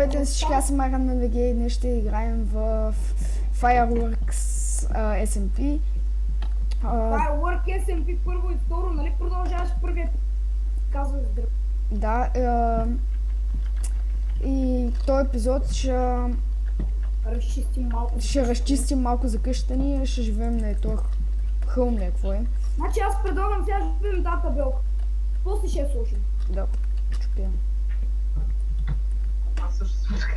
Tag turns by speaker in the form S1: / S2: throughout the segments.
S1: Здравейте всички, аз съм Аран на ВГ и днес ще играем в Fireworks SMP.
S2: Fireworks SMP първо и второ, нали продължаваш първият казваш друг.
S1: Да, и този епизод ще разчистим малко за къщата ни и ще живеем на този хълм, какво е.
S2: Значи аз предлагам сега ще видим дата белка. После ще я сложим.
S1: Да, чупя.
S3: Аз също слушах.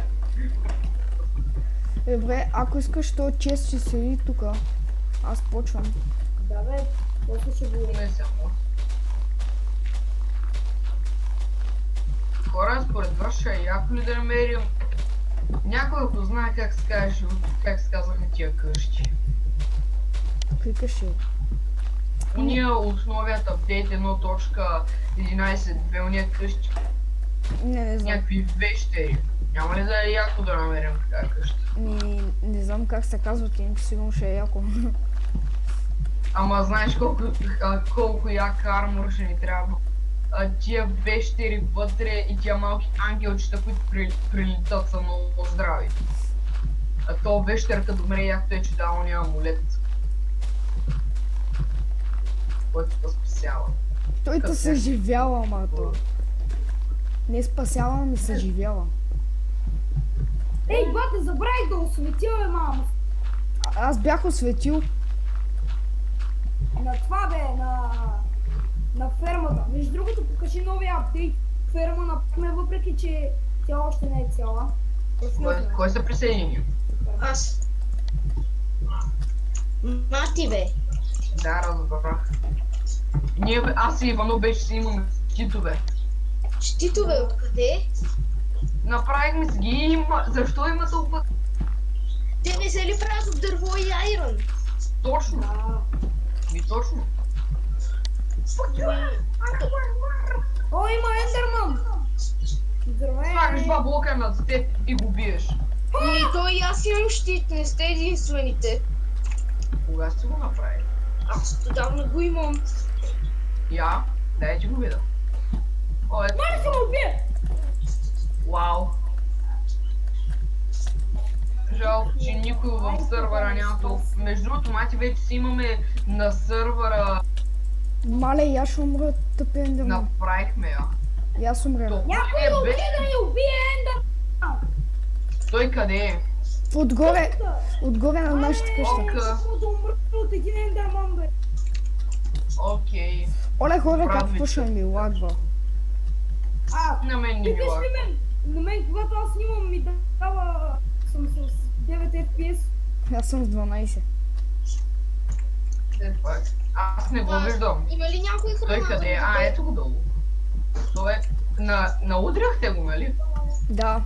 S1: Добре, ако искаш, то чест ще седи тук. Аз почвам.
S2: Да бе, после ще го...
S3: Не сега. Хора, според вас ще е яко ли да намерим някой, ако знае как се казваха тия къщи?
S1: Какви къщи?
S3: Уния условият апдейт 1.11.2, уния къщи,
S1: Не знам.
S3: някакви вещери. Няма ли да е яко да намерим така къща?
S1: Не знам как се казват, иначе сигурно ще е яко.
S3: Ама знаеш колко як армор ще ни трябва? Тия вещери вътре и тия малки ангелчета, които прилитат са много здрави. То вещер като умре якто е, че дава уния амулет, който те спасява.
S1: Той те съживява, мато. Не спасява, ми съживява.
S2: Ей, бате, забравих да осветя, мама.
S1: Аз бях осветил.
S2: На това бе, на фермата. Между другото, покажи новия апдейт. Ферма напълне, въпреки че тя още не е цяла.
S3: Кой се присъедини?
S4: Аз. Мати бе.
S3: Да, разбрах. Аз и Ивано беше си имаме щитове.
S4: Щитове откъде?
S3: Направихме си ги защо има толкова?
S4: Те не се ли правят от дърво и айрон?
S3: Точно.
S2: Да.
S3: Точно.
S2: О, има Ендерман! Здравей!
S3: Слагаш два блока над теб и го биеш.
S4: То и аз имам щит, не сте единствените.
S3: Кога си го направи?
S4: Аз отдавна го имам.
S3: Я? Дай ти го видя. О, ето.
S2: Мали се ме убие!
S3: Вау. Жалко, че никой в сървъра няма толкова. Между другото, мати вече си имаме на сървъра.
S1: Мале, и аз ще умра, тъпи Ендерман.
S3: Направихме я.
S1: И аз умря.
S2: Някой да отиде да ни убие Ендерман!
S3: Той къде е?
S1: Отгоре на нашата къща.
S2: Искам да умра от един Ендерман, бе.
S3: Окей.
S1: Оле хора,
S3: Правда,
S1: как почва ми лагва.
S3: На мен не ми
S2: Викаш
S3: лага.
S2: ли мен? На мен, когато аз снимам, ми дава... съм с 9 FPS.
S1: Аз съм с 12.
S3: Аз не го виждам.
S4: Има ли някой храна?
S3: Той къде е? Ето го долу. Това е... Наудряхте го, нали?
S1: Да.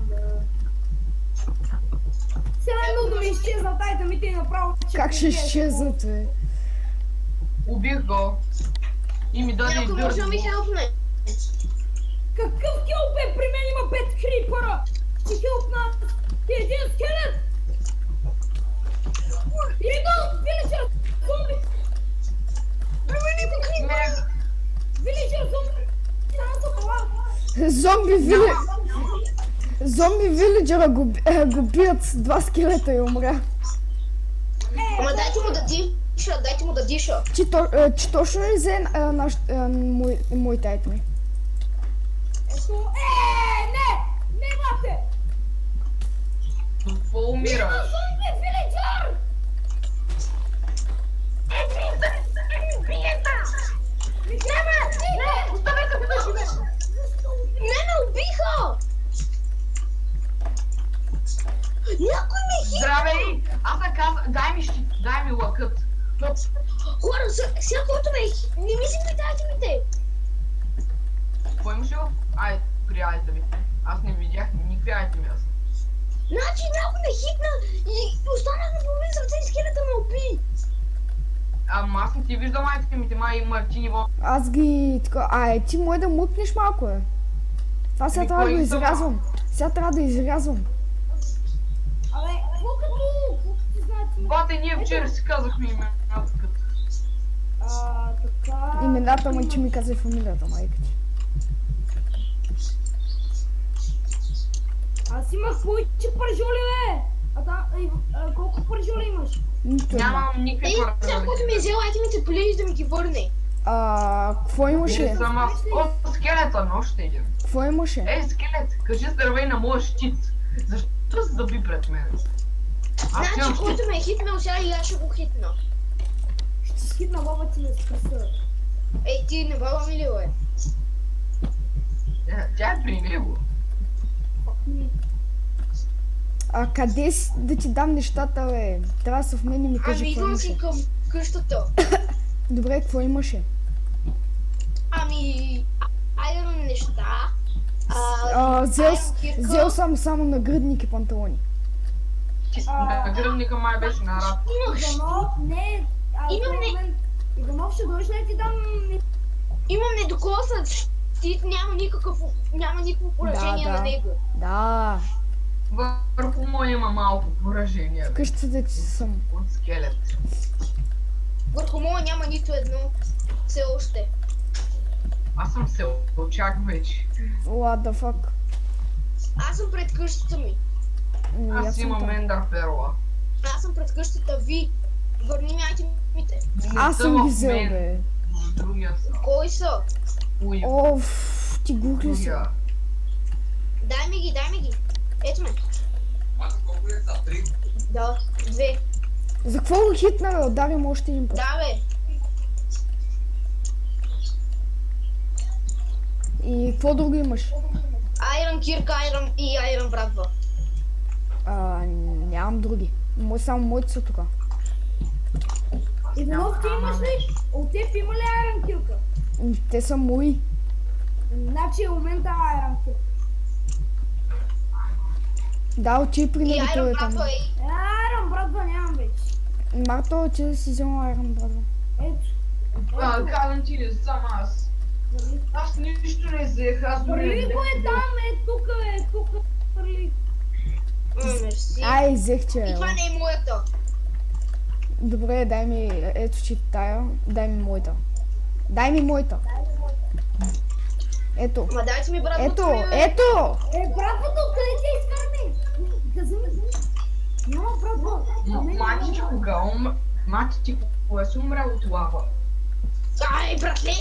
S2: Сега едно да ми изчезна тайтамите и направо...
S1: Как ще изчезнат, бе?
S3: Убих го. И ми даде
S4: Някой може да ми
S3: дърво.
S4: хелпне.
S2: Какъв хелп е? При мен има 5 крипъра! Ще хелпна един скелет! Идол! Виличър! Зомби! Виличър! Зомби!
S1: Зомби вилиджера го бият с два скелета и умря.
S4: Ама дайте му да диша,
S1: Че точно ли взе моите айтеми?
S2: Не, бате!
S3: Какво умираш?
S2: Зомби виличър!
S4: Не ме убиха! Някой ме хит!
S3: Здравей! Аз да казвам, дай ми щит, дай ми лъкът.
S4: Хора, сега който ме хит, не ми си притайте мите!
S3: Какво имаш ли? При айтемите. Аз не видях никакви айтеми аз.
S4: Значи някой ме хитна и останах на половин сърце и скелета ме уби!
S3: Ама аз не ти виждам айтемите, май и Мартини во.
S1: Аз ги така... ти може да мутнеш малко, бе. Това сега трябва да го изрязвам. Сега трябва да изрязвам.
S2: Абе, какво ти знаете?
S3: Бате, ние вчера си казахме имената като.
S2: Така...
S1: Имената му, че ми каза фамилията, майка ти.
S2: Аз имах повече пържоли, бе! Колко пържоли имаш?
S1: Нито една.
S3: Нямам никакви
S4: Ей, сега, който ми е взел айтемите, полежи да ми ги върне.
S1: Какво имаше?
S3: Сама... О, скелета, но още един.
S1: Какво имаше?
S3: Ей, скелет, кажи здравей на моя щит. Защо се заби пред мен? Аз
S4: Значи,
S3: имам щит.
S4: който ме е хитнал, сега и аз ще го хитна.
S2: Ще скидна баба ти да се пресъда.
S4: Ей, ти не баба ми ли, бе?
S3: Тя е при него.
S1: Къде си да ти дам нещата, бе? Трябва да се в мен и ми кажи
S4: Ами,
S1: какво
S4: идвам си
S1: имаше.
S4: към къщата.
S1: Добре, какво имаше?
S4: Ами, айрон неща.
S1: Взел съм само нагръдник и панталони.
S3: На гръбника май беше на рад.
S2: Иванов, не. Иванов, ще дойдеш ли да ти дам...
S4: Имам недокоснат щит, няма никакво поражение
S1: Да.
S4: на него.
S1: Да,
S3: Върху моя има малко поражение.
S1: къщата ти съм.
S3: От скелет.
S4: Върху моя няма нито едно. Все още.
S3: Аз съм се очак вече.
S1: What the fuck?
S4: Аз съм пред къщата ми.
S3: Аз имам Ендър перла.
S4: Аз съм пред къщата ви. Върни ми айтемите.
S1: Аз съм ги взел, бе.
S3: Другия са.
S4: Кой са?
S3: Уй,
S1: Оф, ти глух ли си?
S3: другия.
S4: Дай ми ги. Ето ме.
S5: Колко е са? 3?
S4: Да, 2.
S1: За какво го хитна, бе? Удари му още един път.
S4: Да, бе.
S1: И какво друго имаш?
S4: Айрон кирка, айрон и айрон брадва.
S1: Нямам други. Само моите са тук.
S2: Иванов, ти имаш ли? От теб има ли айрон килка?
S1: Те са мои.
S2: Значи в момента айрон килка.
S1: Да, отиди при
S4: И
S1: него, той
S4: айрон
S1: е там.
S4: брадва е.
S2: Айрон, братва, нямам вече.
S1: Марто, отиди да си взема айрон, брадва.
S2: Ето.
S3: Казвам ти ли, сам аз.
S2: Върли.
S3: Аз нищо не взех, аз дори
S2: Върли
S3: не
S2: го е
S3: бях.
S2: там, тук. Върли.
S4: Мерси.
S1: Ай, взех, че
S4: И това не е моята.
S1: Добре, дай ми, ето че тая, дай ми моята. Дай ми моята. Ето.
S4: Ма дайте ми брадвата
S1: Ето,
S4: ми, бе.
S1: ето!
S2: Братвото, къде ти изкарне? Да вземи. Няма братва.
S3: Мати ти кога си умрел от лава?
S4: Ай, братле!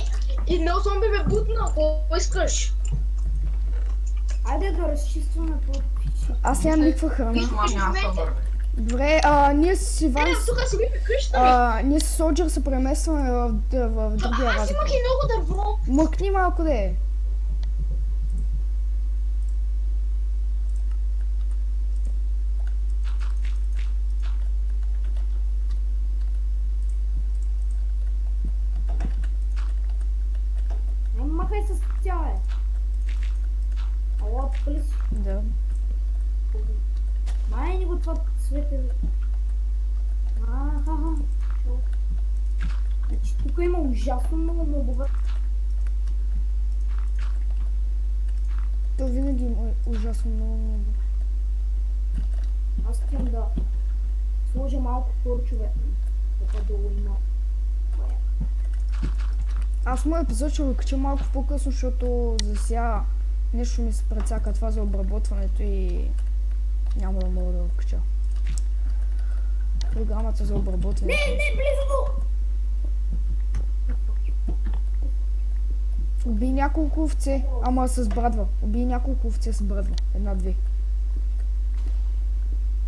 S4: Едно зомби ме бутна, какво искаш?
S2: Айде да разчистваме по пичи.
S1: Аз нямам никаква храна.
S3: Нищо няма се върне.
S1: Добре, ние с Иван,
S4: Тук си ми къща ми.
S1: ние с Соджер се преместваме в другия
S4: Аз
S1: разговор.
S4: имах и много дърво.
S1: Мъкни малко да е.
S2: Не махай с тя, бе. Ала, пъли си.
S1: Да.
S2: Май ни го това свете. Аха. Значи тук има ужасно много мобове.
S1: То винаги има ужасно много.
S2: Аз искам да сложа малко торчове. Тук долу има.
S1: Аз му епизод ще го кача малко по-късно, защото за сега нещо ми се прецака това за обработването и няма да мога да го кача. Програмата за обработване.
S2: Не, близо до!
S1: Убий няколко овце, ама с брадва. Убий няколко овце с брадва. Една-две.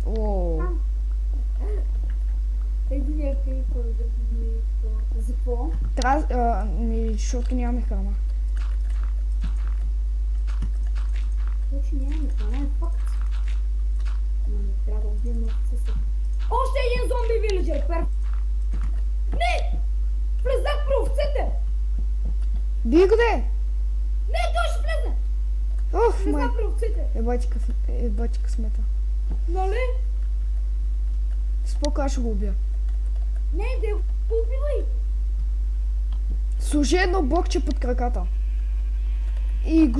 S1: Ооо.
S2: Един някакъв за какво?
S1: Трябва, защото нямаме храна.
S2: Точно нямаме, това не е факт. Но не трябва да убием овце са. Още един зомби вилиджер, Не! Влезнах при овцете!
S1: Бий го де!
S2: Не, той ще влезе!
S1: Ох, май.
S2: Влезнах при овцете!
S1: Ебати късмета.
S2: Нали?
S1: Спока, аз ще го убия.
S2: Не, да го убивай!
S1: Сложи едно блокче под краката. И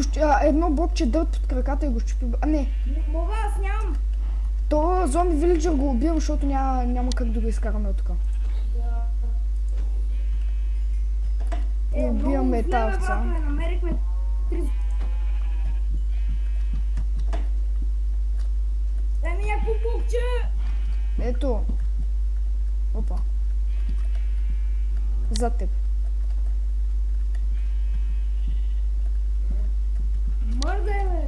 S1: едно блокче дърт под краката и го щупи. Не,
S2: Не мога, аз нямам.
S1: то зомби вилиджер го убивам, защото няма как да го изкараме от тук.
S2: Да.
S1: Убиваме
S2: много
S1: тази
S2: зле,
S1: овца.
S2: братле, намерихме 3... Пупукче!
S1: Ето. Опа. За теб.
S2: Мърдай, бе!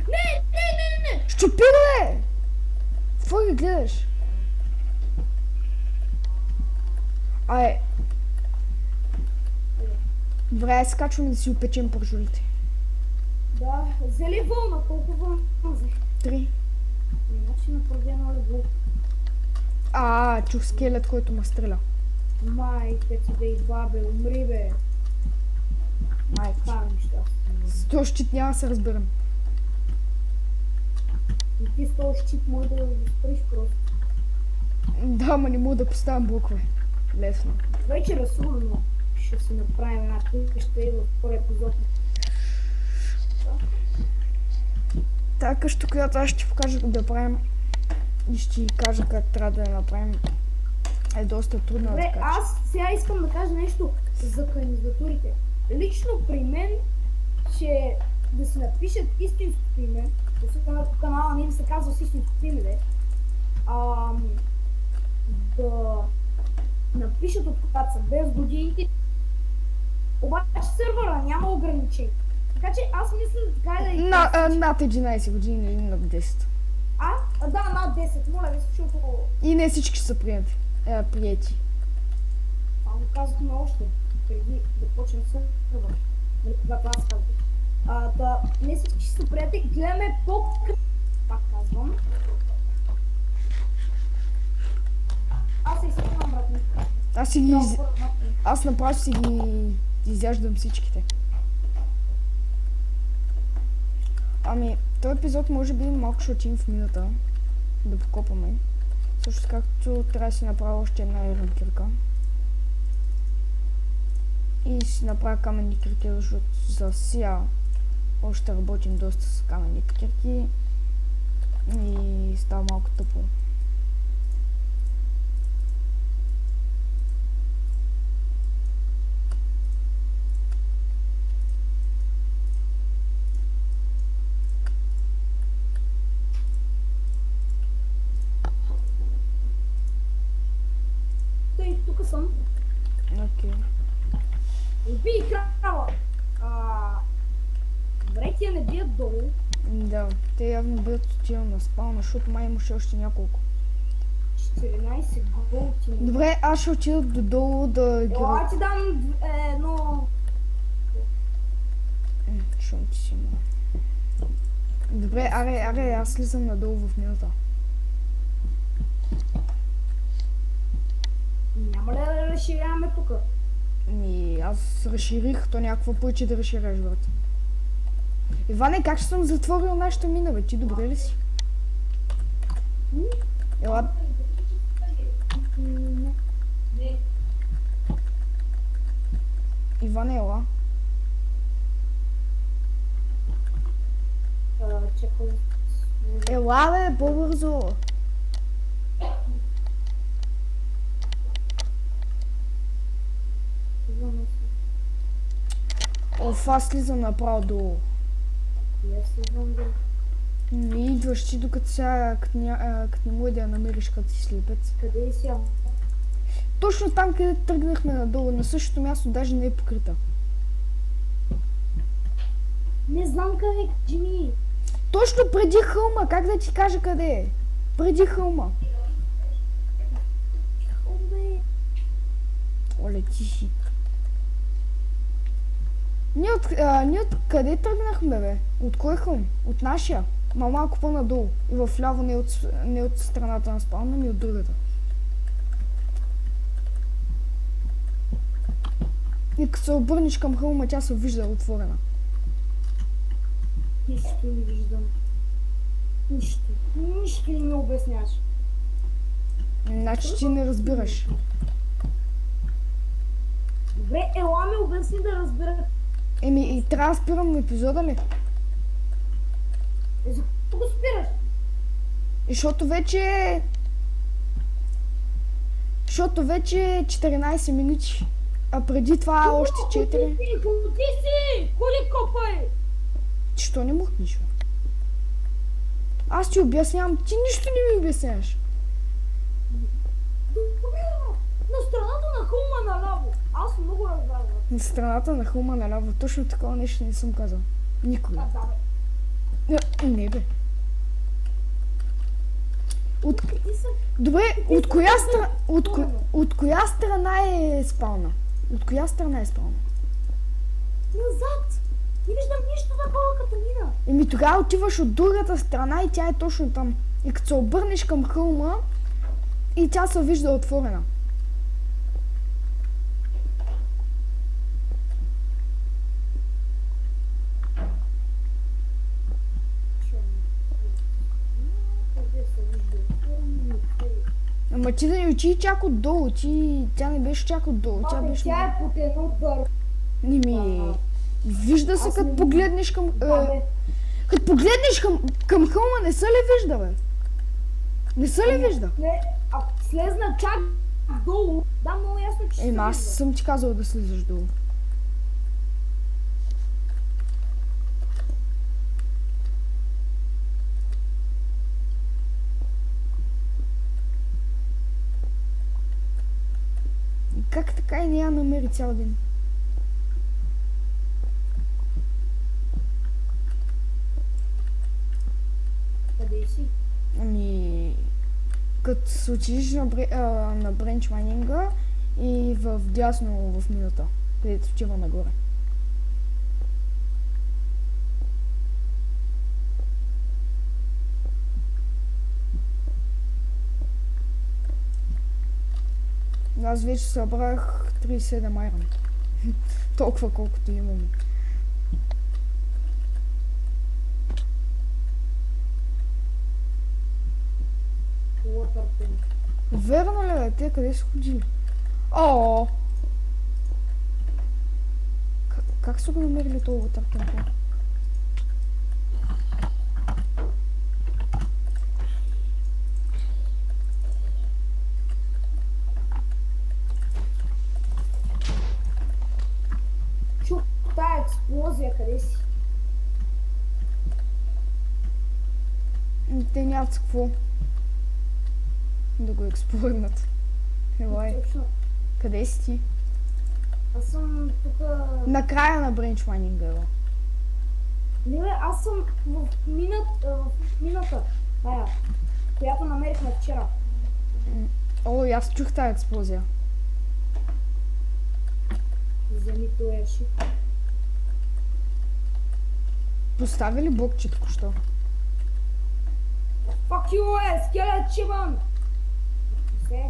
S2: Не!
S1: Щупи, бе! Какво ги гледаш? Ай. Добре, ай скачваме да си опечем пържолите.
S2: Да, взели вълна, колко вълна взе?
S1: 3.
S2: Иначе направено легло.
S1: Чух скелет, който ме стреля.
S2: Майка ти да и бабе, умри, бе.
S1: Майка.
S2: Това неща.
S1: С този щит няма да се разберем.
S2: И ти с този щит може да го спреш просто.
S1: Да, ма не мога да поставям блокове. Лесно.
S2: Вече разсудно ще си направим една къща и във втори епизод.
S1: Тая къща, която аз ще ти покажа да я правим и ще ти кажа как трябва да я направим, е доста трудно.
S2: Добре,
S1: така че.
S2: аз сега искам да кажа нещо за кандидатурите. Лично при мен ще да си напишат истинското име, особено по канала не им се казва с истинското име, де. Да напишат от когато са без годините. Обаче сървъра няма ограничение. Така че аз мисля така да и
S1: Над 11 години или над 10.
S2: Да, над 10, моля ви, защото
S1: И не всички са приети.
S2: това го казахме още преди да почнем сървър. Нали, когато аз казвам. Да, не всички са приятели, гледаме пак казвам. Аз се изсъщам, брат ми.
S1: Аз направо си ги изяждам всичките. Ами, този епизод може би малко ще отидем в мината. Да покопаме. Също както трябва да си направя още една ирон кирка. И си направя каменни кирки, защото за сега още работим доста с каменни кирки. И става малко тъпо.
S2: Тъй, тук съм.
S1: Окей.
S2: Убий крава! Добре, тия не бият долу.
S1: Да, те явно бият отивам на спална, защото май имаше още няколко.
S2: 14 голти.
S1: Добре, аз ще отида додолу да ги...
S2: Ела ти дам едно...
S1: Шум ти си има. Добре, аре, аз слизам надолу в минута.
S2: Няма ли да разширяваме тук?
S1: Аз разширих, то някакво повече да разширяш, брат. Иване, как ще съм затворил нашата мина, бе? Ти добре ли си? Ела... Иване, ела.
S2: Чакай.
S1: Ела, бе, по-бързо. Оф, аз слизам направо долу. Не идваш ти, докато сега, като не може да я намериш като си слепец.
S2: Къде е сега?
S1: Точно там, където тръгнахме надолу, на същото място, даже не е покрита.
S2: Не знам къде, Джими.
S1: Точно преди хълма, как да ти кажа къде е? Преди хълма.
S2: Бе.
S1: Оле, тихи. Ние от къде тръгнахме, бе? От кой хълм? От нашия? Малко по-надолу. И в ляво не от страната на спална, ми от другата. И като се обърнеш към хълма, тя се вижда отворена.
S2: Нищо не виждам. Нищо. Нищо не ми обясняваш.
S1: Значи ти не разбираш.
S2: Добре, ела ми обясни да разбера.
S1: И трябва да спирам епизода ли?
S2: За какво го спираш?
S1: Защото вече... Защото вече е 14 минути. А преди това още 4.
S2: Ходи си! Коли копай!
S1: Що не мухнеш, бе? Аз ти обяснявам, ти нищо не ми обясняваш.
S2: Добре, на страната на хълма наляво. Аз много разбрах.
S1: На страната на хълма наляво. Точно такова нещо не съм казал. Никога.
S2: Да, бе.
S1: Не бе. От...
S2: Ти са...
S1: Добре,
S2: Ти
S1: от
S2: си
S1: коя,
S2: казал
S1: стра...
S2: правилно.
S1: от коя страна е спална? От коя страна е спална?
S2: Назад. Не виждам нищо такова като мина.
S1: Еми тогава отиваш от другата страна и тя е точно там. И като се обърнеш към хълма и тя се вижда отворена.
S2: Къде се вижда отворено?
S1: Ама ти да не учи чак отдолу, тя не беше чак отдолу, тя
S2: Абе,
S1: беше...
S2: тя е под едно дърво.
S1: Не ми... Вижда се
S2: Аз
S1: като
S2: не-
S1: погледнеш към...
S2: Да, бе.
S1: Като погледнеш към хълма, не се ли вижда, бе? Не се ли вижда?
S2: Не, ако слезна чак долу, да, много ясно, че
S1: Ема
S2: се
S1: аз
S2: вижда.
S1: съм ти казал да слизаш долу. Как така и не я намери цял ден?
S2: Къде си?
S1: Ами... Като се отидеш на бренч майнинга и в дясно в минута, където отива нагоре. Аз вече събрах 37 айрон. Толкова колкото имам.
S2: Water tank.
S1: Верно ли бе? Те къде са ходили? О! Как са го намерили това вътъртънко?
S2: Чух тая експлозия, къде си?
S1: Те нямат с какво да го експлорнат. Елай,
S2: Точно.
S1: къде си ти?
S2: Аз съм тук...
S1: На края на бренч майнинга, ела.
S2: Не бе, аз съм в мината. Тая, която намерихме вчера.
S1: О, и аз чух тази експлозия.
S2: Вземи този шип.
S1: Постави ли блокче току-що?
S2: Fuck you, скелет чиван! Се.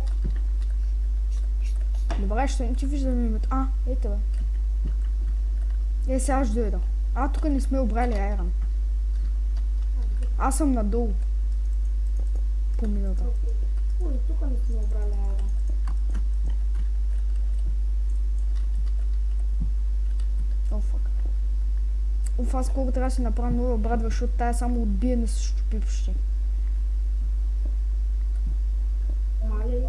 S1: Добре, ще не ти виждам името. Ето бе. Сега ще дойда. Тук не сме обрали айрон. Аз съм надолу. По минута.
S2: Ой, тук не сме обрали айрон.
S1: О, фак. Аз колко трябва да си направя нова брадва, защото тая само отбие да се щупи почти.
S2: Мали?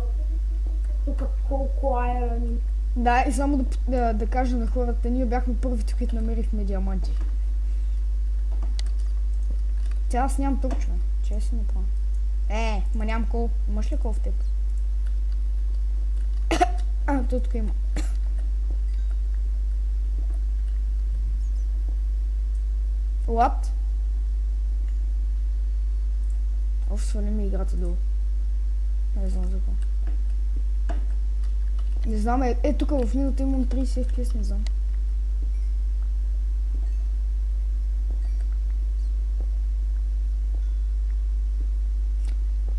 S2: Тук колко айрон.
S1: Да, и само да кажа на хората, ние бяхме първите, които намерихме диаманти. Тя аз нямам точно. Че си направя. Ма нямам кол. Имаш ли кол в теб? Тук има. What? Свали ми играта долу. Не знам за какво. Не знам, тук в минута имам 30 FPS, не знам.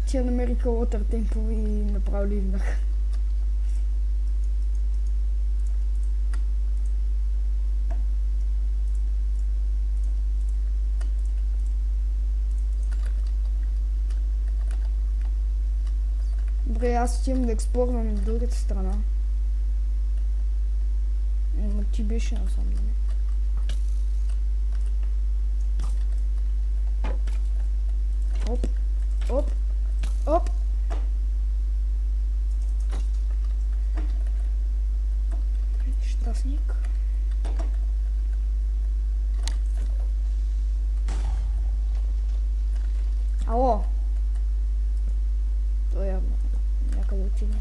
S1: Тя намериха Water Temple и направо ливнах. Добре, аз отивам да експлорвам другата страна. Но ти беше насам, нали? Оп, оп, оп. Щастник. Ало. Той явно някъде отиде.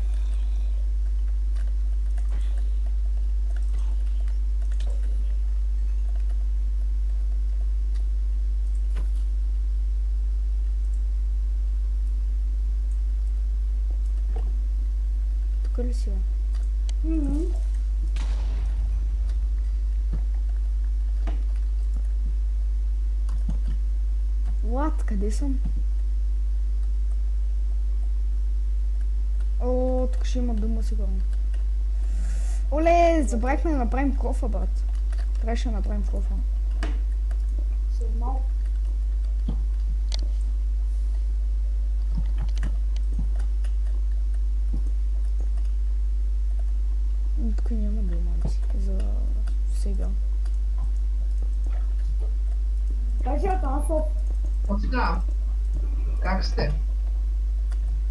S1: Тук ли си?
S2: Мгм.
S1: Влад, къде съм? О, тук ще има дъма сигурно. Оле, забравихме да направим кофа, брат. Трябваше да направим кофа.
S2: След малко.
S1: Тук няма диаманти за сега.
S2: Вечерата на София.
S3: От сега. Как сте?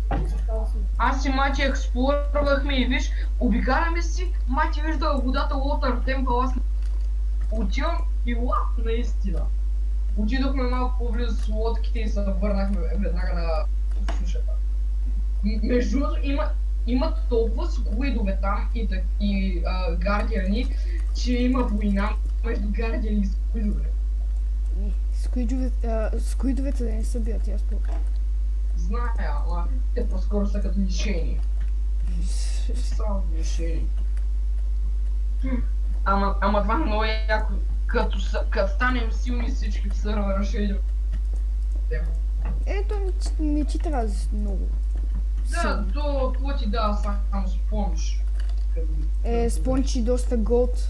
S2: Каза си.
S3: Аз и Мати експлорвахме и виж, обикаляме си, Мати вижда водата Water Temple, аз отивам и лап, наистина. Отидохме малко по-близо с лодките и се върнахме веднага на сушата. Между другото има толкова скуидове там и гардиани, че има война между гардиани и скуидове.
S1: Скуидовете да не се бият, аз по...
S3: Зная, ама те по-скоро са като мишени. Само мишени. Ама това е много яко. Като станем силни всички в сървъра ще идем.
S1: Ето, не ти трябва много.
S3: Да, то какво ти дава само спонж?
S1: Спончи доста голд.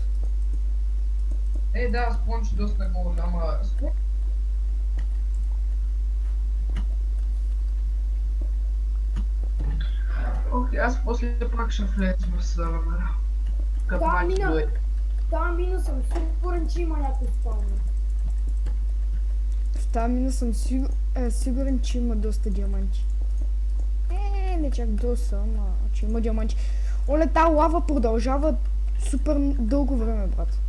S3: Да, спонж доста голд, ама Окей, аз после пак ще влезем в сървъра. Като
S2: Да,
S3: Мати
S2: мина.
S3: дойде.
S2: Там мина съм сигурен, че има някой спални.
S1: В тази мина съм сигурен, че има доста диаманти. Не чак доста, ама че има диаманти. Оле, тази лава продължава супер дълго време, брат.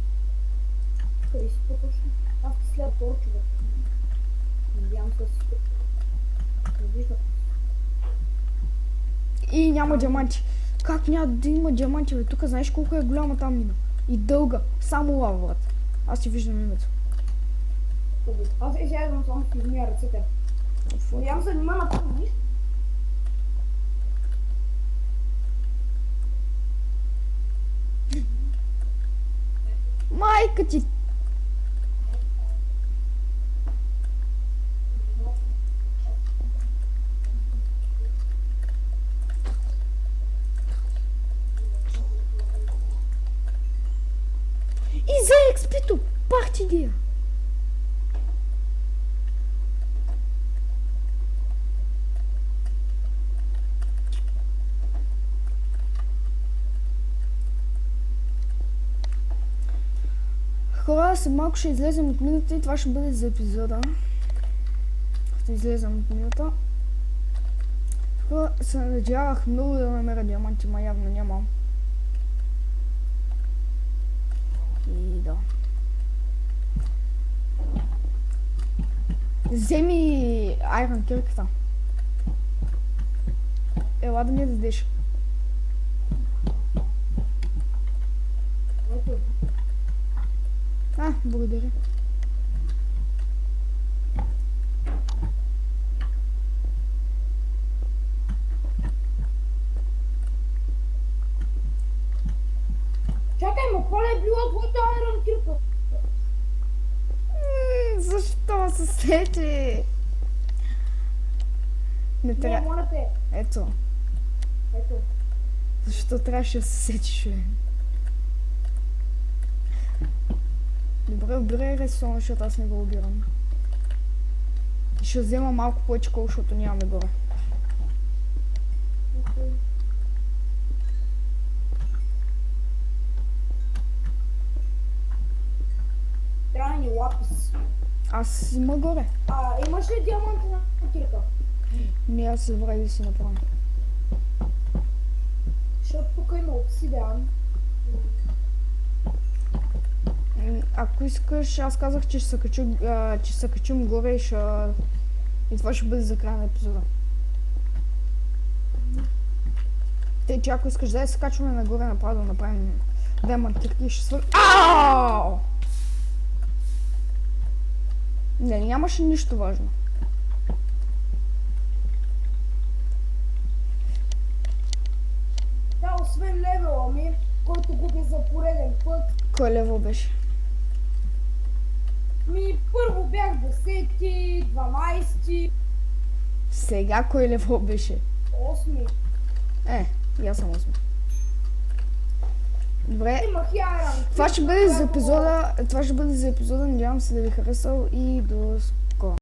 S2: Къде си по-точно? Аз ти след торчове. Надявам се да си не виждам.
S1: И няма диаманти. Как няма да има диаманти, бе? Тук знаеш колко е голяма там мина. И дълга. Само лава, брат. Аз ти виждам името.
S2: Аз изядвам само с измия ръцете. Надявам се да нима на това, виж?
S1: Майка ти! И за експито! Пах ти дия! Хора, след малко ще излезем от минута и това ще бъде за епизода. Ще излезем от минута. Тук се надявах много да намеря диаманти, ма явно нямам. И да. Вземи айрон кирката. Ела да ми дадеш.
S2: Ето.
S1: Благодаря.
S2: Чакай, ма какво ли е било твоята айрон кирка?
S1: Защо се сети? Не
S2: Не,
S1: трябва.
S2: моля те.
S1: Ето.
S2: Ето.
S1: Защо трябваше да се сетиш, бе? Добре, обирай ресурс, защото аз не го обирам. Ще взема малко повече кол, защото нямаме горе.
S2: Окей. Трябва ни лапис.
S1: Аз има горе.
S2: Имаш ли диаманти на кирка?
S1: Не, аз се забравя да си направя.
S2: Защото тук има обсидиан.
S1: Ако искаш, аз казах, че ще се качим горе и И това ще бъде за края на епизода. Те, че ако искаш да се качваме нагоре, направо да направим демон трики и ще свърши. Ау! Не, нямаше нищо важно.
S2: Да, освен левела ми, който губя за пореден път.
S1: Кой лево беше?
S2: Първо бях 10-ти, 12-ти,
S1: Сега кой лево беше?
S2: 8-ми.
S1: И аз съм 8. Добре,
S2: Имах и Айран.
S1: това ще бъде за епизода, надявам се да ви е харесал и до